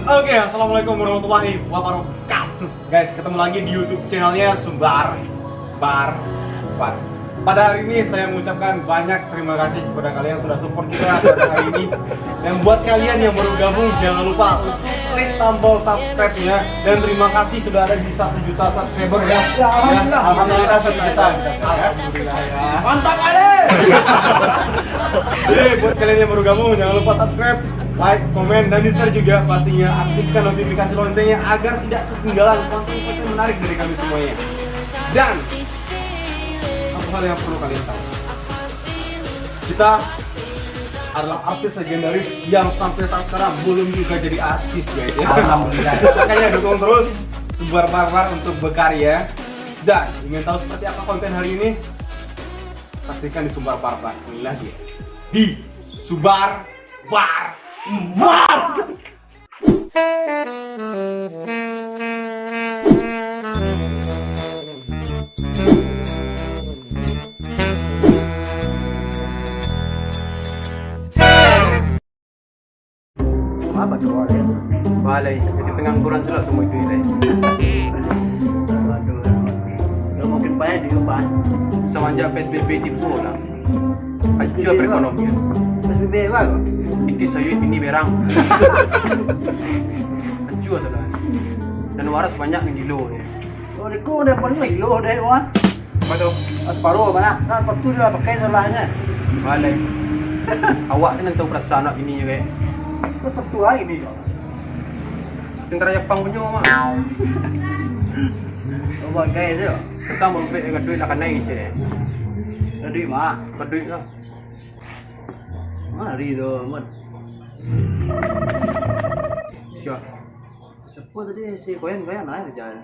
Oke, assalamualaikum warahmatullahi wabarakatuh. Guys, ketemu lagi di YouTube channelnya Sumbar Bar. Pada hari ini saya mengucapkan banyak terima kasih kepada kalian yang sudah support kita pada hari ini. Dan buat kalian yang baru gabung, jangan lupa klik tombol subscribe-nya. Dan terima kasih sudah ada di 1 juta subscriber ya. Alhamdulillah 1 juta. Alhamdulillah ya. Mantap kali. Jadi buat kalian yang baru gabung, jangan lupa subscribe, like, komen, dan di-share juga pastinya. Aktifkan notifikasi loncengnya agar tidak ketinggalan konten-konten menarik dari kami semuanya. Dan hal yang perlu kalian tahu, kita adalah artis legendaris yang sampai saat sekarang belum juga jadi artis, guys ya. Alhamdulillah. Makanya dukung terus Sumbar Barbar untuk berkarya. Dan ingin tahu seperti apa konten hari ini? Saksikan di Sumbar Barbar. Inilah dia di Sumbar Barbar. Apa tuh Walay? Walay, jadi pengangguran sudah semua itu ini. Waduh, udah makin payah di rumah. Semenjak PSBB tipu lah. Hancur perekonomian. PSBB apa kok? Ini saya ini berang. Hancur sudah. Dan waras banyak yang gilo ya. Oh, di ko udah paling lagi lo deh wah. Apa tuh? Asparo mana? Kan waktu dia pakai salahnya. Walay. Awak kan tahu perasaan anak ini juga. Terus waktu lagi nih. Tentara Jepang punya mah. Oh, pakai itu. Kita mau beli duit akan naik je. Jadi mah, Duit lah. mari tu, mat. Siapa? Siapa tadi si koyan naik kerja.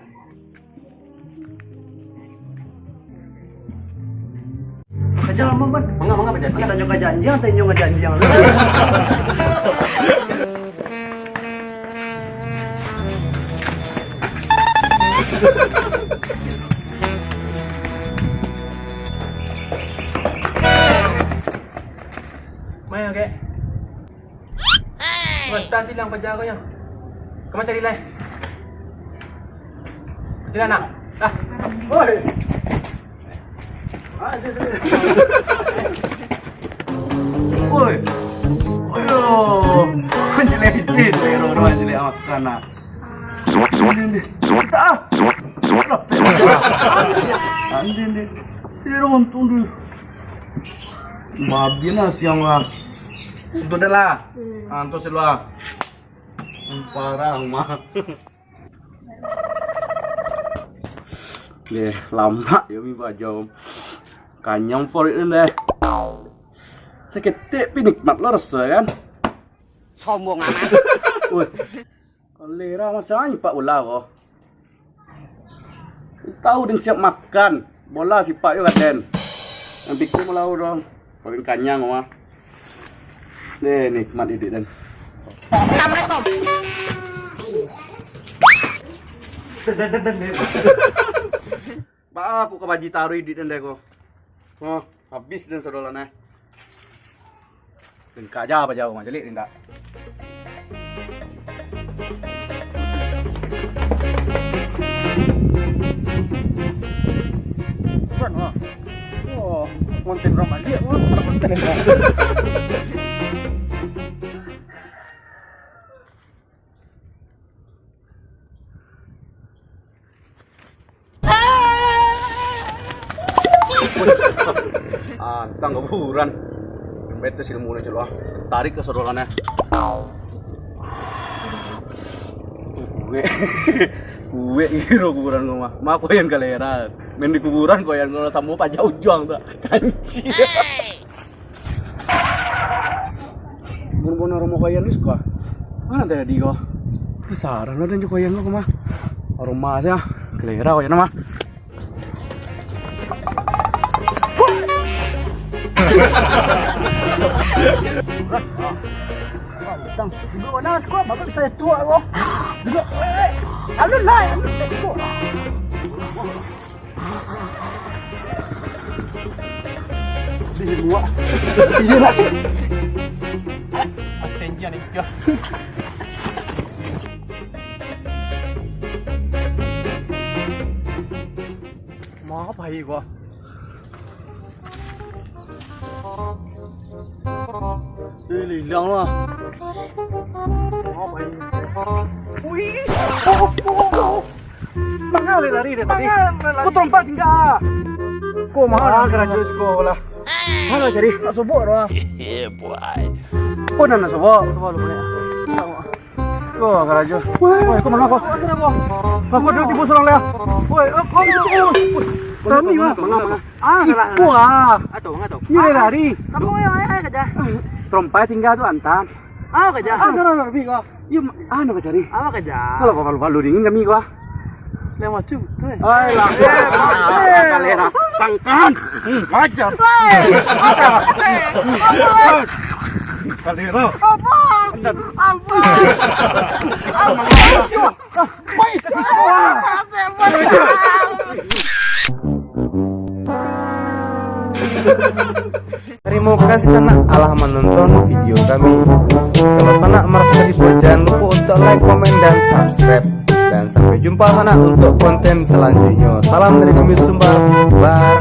Kerja lama mat. Mangga berjanji. Kita tanya janji, tanya janji. Main okey. Mentah silang pajar kau yang. Kamu cari lain. Silang nak. Ah. Oi. Ada tu. Oi. Ayo. Penjelek itu orang jelek makan nak. Tak. Andin deh. Sini orang tunggu. Mabina siang lah. Itu dah lah. Anto selua. Parang mah. Deh, lama ya mi bajom. Kanyang for it deh. Seketik pinikmat lo rasa kan? Sombong amat. Woi. Kalera masanya Pak Bola kok. Tahu din siap makan. Bola si Pak juga den. Yang pikir malau dong. Paling kanyang mah. Deh nikmat ini dan. Assalamualaikum. Pak aku ke baji taruh di dan deh kok. Oh, habis dan saudara. Dan kaja apa jauh mah jelik tidak. Bukan wah. Oh, konten ramah dia, wah, salah konten. Kita nggak buran. Bete sih mulai coba. Tarik ke saudaranya. Gue hero kuburan gua mah koyan kalera main di kuburan koyan kalau sama pak jauh juang tak kanci bener-bener rumah koyan ni suka mana ada di kau pesaran ada juga koyan gua mah rumah aja kalera koyan mah Tang, duduk mana sekolah, bapak bisa tua kok. Duduk, alun lah, duduk. Di dua, di lagi. Janjian ya. Mau apa ini gua? Hilang lah. Mau apa ini? Wih, mana lari deh tadi? Kau trompa tinggal. Kok mahal? Kerajaan sekolah. Mana cari? Subuh doang. Kau nana sobo? Sobo lu punya. Kau kerajaan. Woi, kau mana kau? Aku duduk di bus orang leh. Woi, kau di bus. Kami mah. Mangga. Salah. Iku ah. Aduh. Ini lari. Sama yang ayah kerja. Trompa tinggal tu antan. Kerja. Sana lebih kau. Iya, anu kau cari. Kerja. Kalau kau palu dingin kami kau. Lewat cu. Ay, lah. Kalera. Pangkan. Wajar. Kalera. Terima kasih Sana Allah menonton video kami. Kalau Sana merasa terhibur, jangan lupa untuk like, komen, dan subscribe. Dan sampai jumpa Sana untuk konten selanjutnya. Salam dari kami Sumbar. Bye.